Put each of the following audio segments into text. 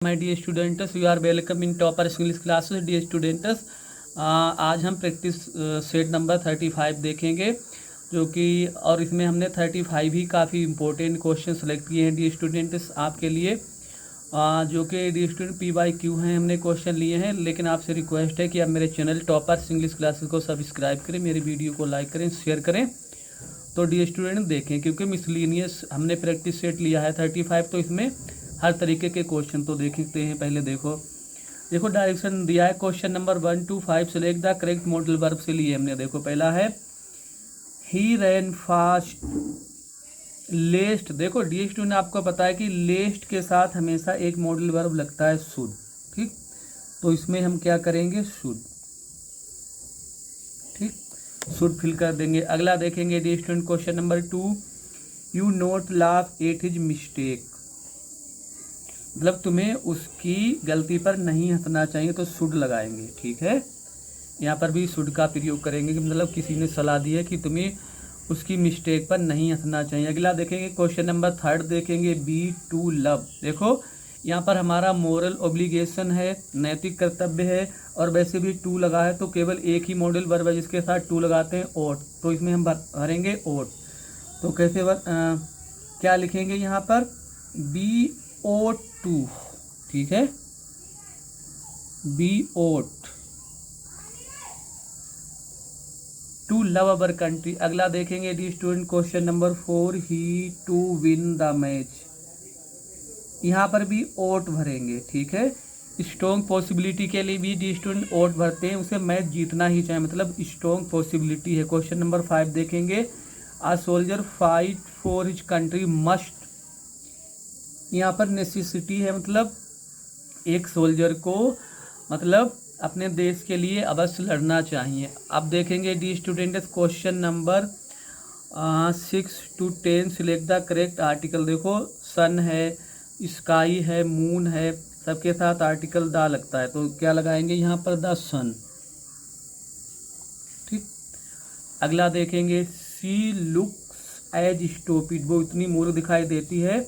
My dear students, you are welcome in topper English classes. Dear students, आज हम practice set number 35 देखेंगे, जो कि और इसमें हमने 35 ही काफ़ी इंपॉर्टेंट क्वेश्चन सेलेक्ट किए हैं डियर स्टूडेंट्स आपके लिए, जो कि डियर स्टूडेंट PYQ हैं, हमने क्वेश्चन लिए हैं। लेकिन आपसे रिक्वेस्ट है कि आप मेरे चैनल टॉपर्स इंग्लिश क्लासेस को सब्सक्राइब करें, मेरी वीडियो को लाइक करें, शेयर करें। तो डियर स्टूडेंट देखें, क्योंकि मिसलिनियस हमने प्रैक्टिस सेट लिया है 35, तो इसमें हर तरीके के क्वेश्चन तो देखते हैं। पहले देखो डायरेक्शन दिया है। Question number 1 to 5 select the correct modal verb से लिए हमने। देखो पहला है ही रैन फास्ट लेस्ट। देखो डियर स्टूडेंट, आपको पता है कि लेस्ट के साथ हमेशा एक मॉडल वर्ब लगता है शुड, ठीक। तो इसमें हम क्या करेंगे, शुड, ठीक, शुड फिल कर देंगे। अगला देखेंगे dear student question number 2, you not laugh at his mistake. मतलब तुम्हें उसकी गलती पर नहीं हंसना चाहिए, तो शुड लगाएंगे, ठीक है। यहाँ पर भी शुड का प्रयोग करेंगे कि मतलब किसी ने सलाह दी है कि तुम्हें उसकी मिस्टेक पर नहीं हंसना चाहिए। अगला देखेंगे क्वेश्चन नंबर 3 देखेंगे, बी टू लव। देखो यहाँ पर हमारा मोरल ऑब्लिगेशन है, नैतिक कर्तव्य है, और वैसे भी टू लगा है, तो केवल एक ही मॉडल वर्ब है जिसके साथ टू लगाते हैं, ओट। तो इसमें हम भरेंगे ओट। तो कैसे क्या लिखेंगे यहाँ पर, BO2, ठीक है, BO2 to love our country. अगला देखेंगे D student question number 4, he to win the match. यहाँ पर भी ओट भरेंगे, ठीक है। स्ट्रॉन्ग पॉसिबिलिटी के लिए भी डी स्टूडेंट ओट भरते हैं, उसे मैच जीतना ही चाहिए, मतलब स्ट्रॉन्ग पॉसिबिलिटी है। क्वेश्चन नंबर 5 देखेंगे, a soldier fight for his country must. यहाँ पर नेसेसिटी है, मतलब एक सोल्जर को मतलब अपने देश के लिए अवश्य लड़ना चाहिए। अब देखेंगे D student question number 6 to 10 select the correct article. देखो सन है, स्काई है, मून है, सबके साथ आर्टिकल द लगता है, तो क्या लगाएंगे यहाँ पर, द सन, ठीक। अगला देखेंगे, सी लुक्स एज स्टूपिड। वो इतनी मूर्ख दिखाई देती है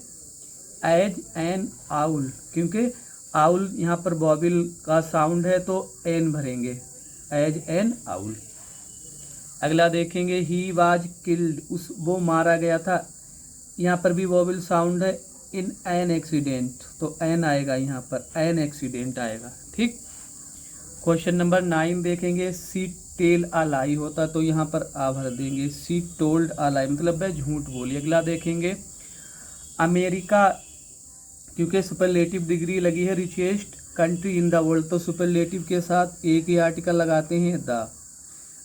एज एन आउल, क्योंकि आउल यहाँ पर बॉबिल का साउंड है, तो एन भरेंगे, एज एन आउल। अगला देखेंगे, ही वाज किल्ड, वो मारा गया था, यहाँ पर भी बॉबिल साउंड है, इन एन एक्सीडेंट, तो एन आएगा यहाँ पर, एन एक्सीडेंट आएगा, ठीक। क्वेश्चन नंबर 9 देखेंगे, सी टेल अ लाई होता, तो यहाँ पर आ भर देंगे, सी टोल्ड अ लाई, मतलब वह झूठ बोली। अगला देखेंगे, अमेरिका, क्योंकि सुपरलेटिव डिग्री लगी है, richest country in the world, तो सुपरलेटिव के साथ एक ही आर्टिकल लगाते हैं, the.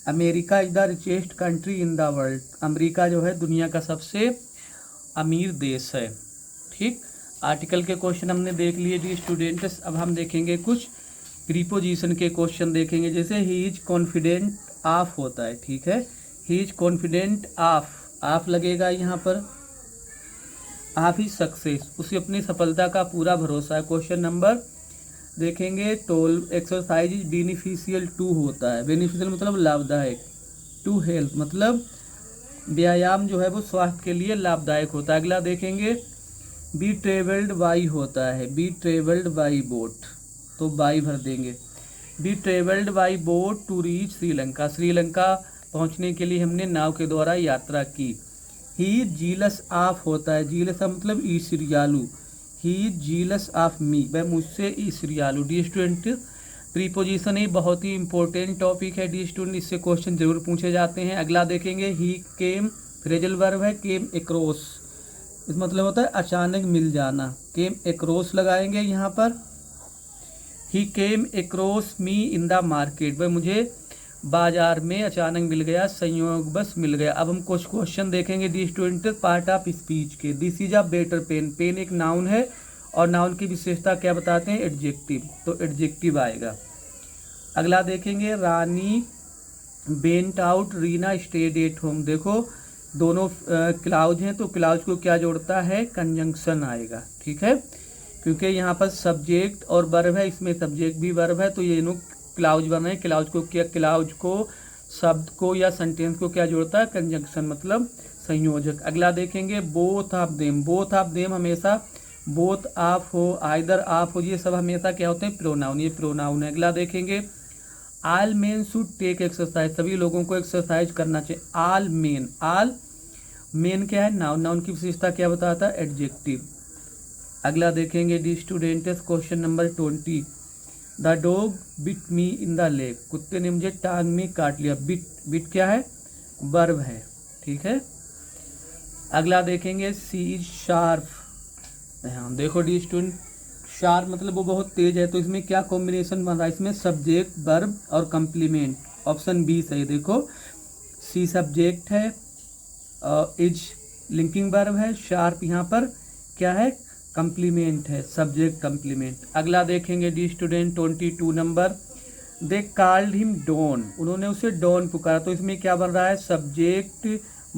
America is the richest country in the world. America जो है दुनिया का सबसे अमीर देश है, ठीक। आर्टिकल के क्वेश्चन हमने देख लिए डी स्टूडेंट्स। अब हम देखेंगे कुछ प्रीपोजिशन के क्वेश्चन देखेंगे। जैसे ही इज कॉन्फिडेंट ऑफ होता है, ठीक है, ही इज कॉन्फिडेंट ऑफ लगेगा यहाँ पर, आप ही सक्सेस, उसे अपनी सफलता का पूरा भरोसा है। क्वेश्चन नंबर देखेंगे 12, एक्सरसाइज इज बेनिफिशियल टू होता है, बेनिफिशियल मतलब लाभदायक, टू हेल्थ मतलब व्यायाम जो है वो स्वास्थ्य के लिए लाभदायक होता है। अगला देखेंगे, बी ट्रेवल्ड बाई होता है, बी ट्रेवल्ड बाई बोट, तो बाई भर देंगे। Be travelled by boat to reach Sri Lanka, Sri Lanka पहुंचने के लिए हमने नाव के द्वारा यात्रा की। ही जीलस ऑफ होता है, जीलस मतलब ईर्ष्यालु, ही जीलस ऑफ मी, वह मुझसे ईर्ष्यालु। डी स्टूडेंट, प्रीपोजिशन ही बहुत ही इंपॉर्टेंट टॉपिक है डी स्टूडेंट, इससे क्वेश्चन जरूर पूछे जाते हैं। अगला देखेंगे, ही केम, फ्रेजल वर्ब है, केम एक्रोस, इस मतलब होता है अचानक मिल जाना, केम एक्रोस लगाएंगे यहाँ पर। He came across me in the market, वह मुझे बाजार में अचानक मिल गया, संयोगवश मिल गया। अब हम कुछ क्वेश्चन देखेंगे D student part of speech के। This is a better pen, pen एक नाउन है, और नाउन की विशेषता क्या बताते हैं, एडजेक्टिव, तो एडजेक्टिव आएगा। अगला देखेंगे, Rani went out, Reena stayed at home. देखो दोनों क्लाउज हैं, तो क्लाउज को क्या जोड़ता है, कंजंक्शन आएगा, ठीक है, क्योंकि यहाँ पर सब्जेक्ट और वर्ब है, इसमें सब्जेक्ट भी वर्ब है, तो ये दोनों क्लाउज बन रहे हैं। क्लाउज को क्या, क्लाउज को शब्द को या सेंटेंस को क्या जोड़ता है, कंजंक्शन मतलब संयोजक। अगला देखेंगे, both of them, both of them हमेशा बोथ आप हो, आइदर आप हो, ये सब हमेशा क्या होते हैं, प्रोनाउन, ये प्रोनाउन है। अगला देखेंगे all men should take exercise, सभी लोगों को एक्सरसाइज करना चाहिए। ऑल मेन क्या है, नाउन, नाउन की विशेषता क्या बताता है, एडजेक्टिव। अगला देखेंगे D students question number 20, the dog bit me in the leg, कुत्ते ने मुझे टांग में काट लिया। बिट क्या है, वर्ब है, ठीक है। अगला देखेंगे सी इज शार्प, हाँ देखो डी स्टूडेंट, शार्प मतलब वो बहुत तेज है, तो इसमें क्या कॉम्बिनेशन बन रहा है, इसमें सब्जेक्ट वर्ब और कंप्लीमेंट, ऑप्शन बी सही। देखो सी सब्जेक्ट है, इज लिंकिंग वर्ब है, शार्प यहाँ पर क्या है, कंप्लीमेंट है, सब्जेक्ट कंप्लीमेंट। अगला देखेंगे D student 22 number, they called him Don, उन्होंने उसे डॉन पुकारा, तो इसमें क्या बन रहा है, subject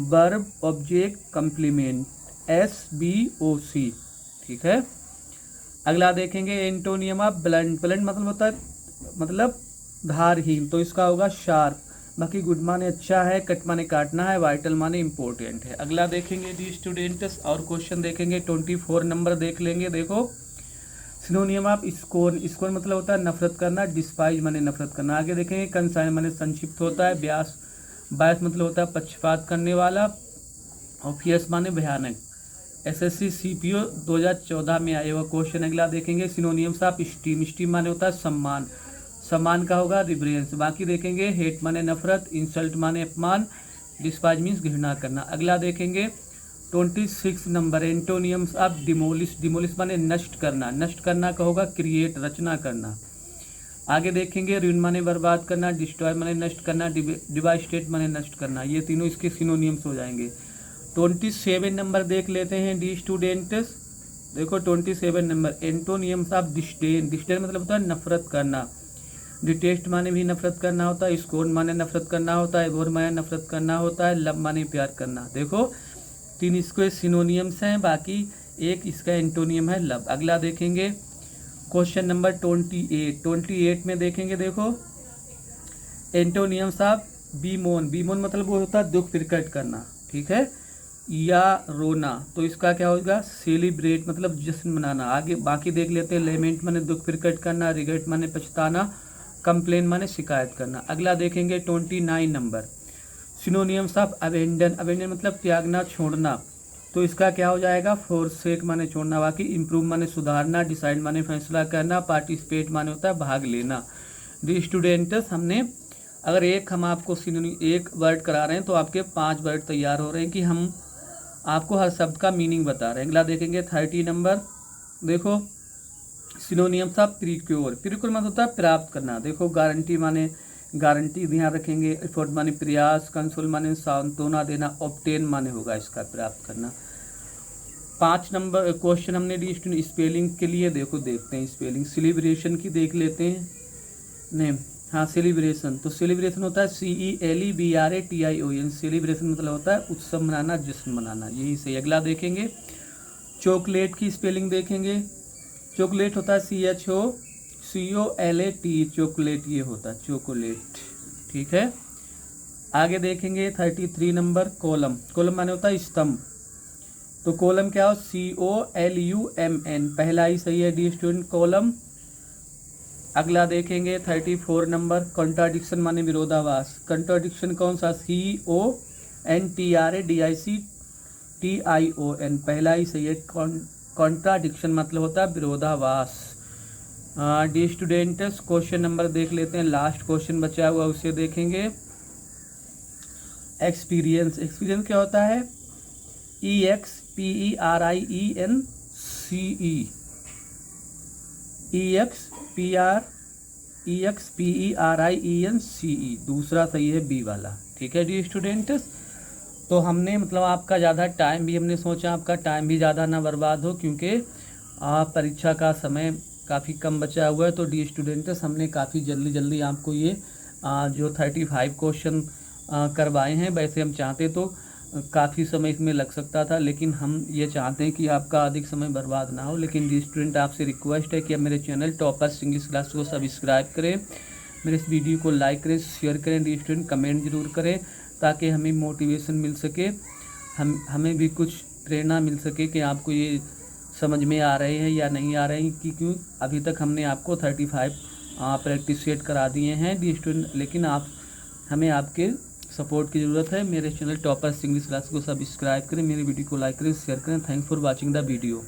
verb object complement, SBOC, ठीक है। अगला देखेंगे एंटोनियम ऑफ ब्लंट, ब्लंट मतलब होता है मतलब धारहीन, तो इसका होगा शार्प। बाकी गुड माने अच्छा है, कट माने काटना है, वाइटल माने इम्पोर्टेंट है। अगला देखेंगे दी स्टूडेंट्स और क्वेश्चन देखेंगे 24 नंबर देख लेंगे। देखो सिनोनियम ऑफ स्कोर्न, स्कोर्न मतलब होता है नफरत करना, डिस्पाइज माने नफरत करना। आगे देखेंगे कंसाइन माने संक्षिप्त होता है, ब्यास बायस मतलब होता है पक्षपात करने वाला, और फियर्स माने भयानक। SSC CPO 2014 में आए हुआ क्वेश्चन। अगला देखेंगे सिनोनियम्स ऑफ स्टीम, स्टीम माने होता है सम्मान, सम्मान का होगा रिवरेंस। बाकी देखेंगे हेट माने नफरत, इंसल्ट माने अपमान, डिस्पाइज मीन्स घृणा करना। अगला देखेंगे 26 नंबर एंटोनियम्स ऑफ डिमोलिश, डिमोलिश माने नष्ट करना, नष्ट करना का होगा क्रिएट, रचना करना। आगे देखेंगे रूइन माने बर्बाद करना, डिस्ट्रॉय माने नष्ट करना, डिवास्टेट माने नष्ट करना, ये तीनों इसके सिनोनियम्स हो जाएंगे। 27 नंबर देख लेते हैं डी स्टूडेंट्स। देखो 27 नंबर एंटोनियम्स ऑफ डिस्डेन, डिस्डेन मतलब होता है नफरत करना, डिटेस्ट माने भी नफरत करना होता है, स्कोर्न माने नफरत करना होता है, एबोर माने नफरत करना होता है, लव माने प्यार करना। देखो 3 इसके सिनोनियम्स हैं, बाकी एक इसका एंटोनियम है लव। अगला देखेंगे क्वेश्चन नंबर 28 में देखेंगे। देखो एंटोनियम्स ऑफ बीमोन, बीमोन मतलब वो होता है दुख प्रकट करना, ठीक है, या रोना, तो इसका क्या होगा, सेलिब्रेट मतलब जश्न मनाना। आगे बाकी देख लेते हैं, लेमेंट माने दुख प्रकट करना, रिग्रेट माने पछताना, कंप्लेन माने शिकायत करना। अगला देखेंगे 29 number synonyms of abandon, abandon मतलब त्यागना, छोड़ना, तो इसका क्या हो जाएगा, फोरसेक माने छोड़ना। बाकी इम्प्रूव माने सुधारना, डिसाइड माने फैसला करना, पार्टिसिपेट माने होता है भाग लेना। डी स्टूडेंट्स हमने अगर हम आपको एक वर्ड करा रहे हैं तो आपके 5 वर्ड तैयार हो रहे हैं कि हम आपको हर शब्द का मीनिंग बता रहे हैं। अगला देखेंगे 30 नंबर। देखो सिनोनियम्स ऑफ प्रीक्योर, प्रीक्योर मतलब होता है प्राप्त करना। देखो गारंटी माने गारंटी ध्यान रखेंगे, एफर्ट माने प्रयास, कंसोल माने सांत्वना देना, ऑब्टेन माने होगा इसका प्राप्त करना। 5 नंबर क्वेश्चन हमने डी स्पेलिंग के लिए देखो देखते हैं स्पेलिंग, सेलिब्रेशन की देख लेते हैं। नहीं हाँ सेलिब्रेशन, तो सेलिब्रेशन होता है CELEBRATION, सेलिब्रेशन मतलब होता है उत्सव मनाना, जश्न मनाना, यही सही। अगला देखेंगे चॉकलेट की स्पेलिंग देखेंगे। चॉकलेट होता है CHOCOLAT, चॉकलेट ये होता है चॉकलेट, ठीक है। आगे देखेंगे 33 नंबर कॉलम, कॉलम माने होता है स्तंभ, तो कॉलम क्या हो, COLUMN, पहला ही सही है डी स्टूडेंट कॉलम। अगला देखेंगे 34 नंबर कॉन्ट्राडिक्शन माने विरोधाभास, कॉन्ट्राडिक्शन कौन सा, CONTRADICTION, पहला ही सही है। कॉन्ट्राडिक्शन मतलब होता है विरोधाभास। डी स्टूडेंट्स क्वेश्चन नंबर देख लेते हैं, लास्ट क्वेश्चन बचा हुआ उसे देखेंगे। एक्सपीरियंस, एक्सपीरियंस क्या होता है, EXPERIENCE, दूसरा सही है बी वाला, ठीक है डी स्टूडेंट्स। तो हमने मतलब आपका ज़्यादा टाइम भी, हमने सोचा आपका टाइम भी ज़्यादा ना बर्बाद हो, क्योंकि परीक्षा का समय काफ़ी कम बचा हुआ है। तो डी स्टूडेंट्स हमने काफ़ी जल्दी आपको ये जो 35 क्वेश्चन करवाए हैं। वैसे हम चाहते तो काफ़ी समय इसमें लग सकता था, लेकिन हम ये चाहते हैं कि आपका अधिक समय बर्बाद ना हो। लेकिन डी स्टूडेंट आपसे रिक्वेस्ट है कि आप मेरे चैनल टॉपर्स इंग्लिश क्लास को सब्सक्राइब करें, मेरे इस वीडियो को लाइक करें, शेयर करें, डी स्टूडेंट कमेंट जरूर करें, ताकि हमें मोटिवेशन मिल सके, हमें भी कुछ प्रेरणा मिल सके कि आपको ये समझ में आ रहे हैं या नहीं आ रहे हैं, कि क्यों अभी तक हमने आपको 35 प्रैक्टिस सेट करा दिए हैं दी स्टूडेंट, लेकिन हमें आपके सपोर्ट की ज़रूरत है। मेरे चैनल टॉपर्स इंग्लिश क्लास को सब्सक्राइब करें, मेरी वीडियो को लाइक करें, शेयर करें। Thanks for watching the video.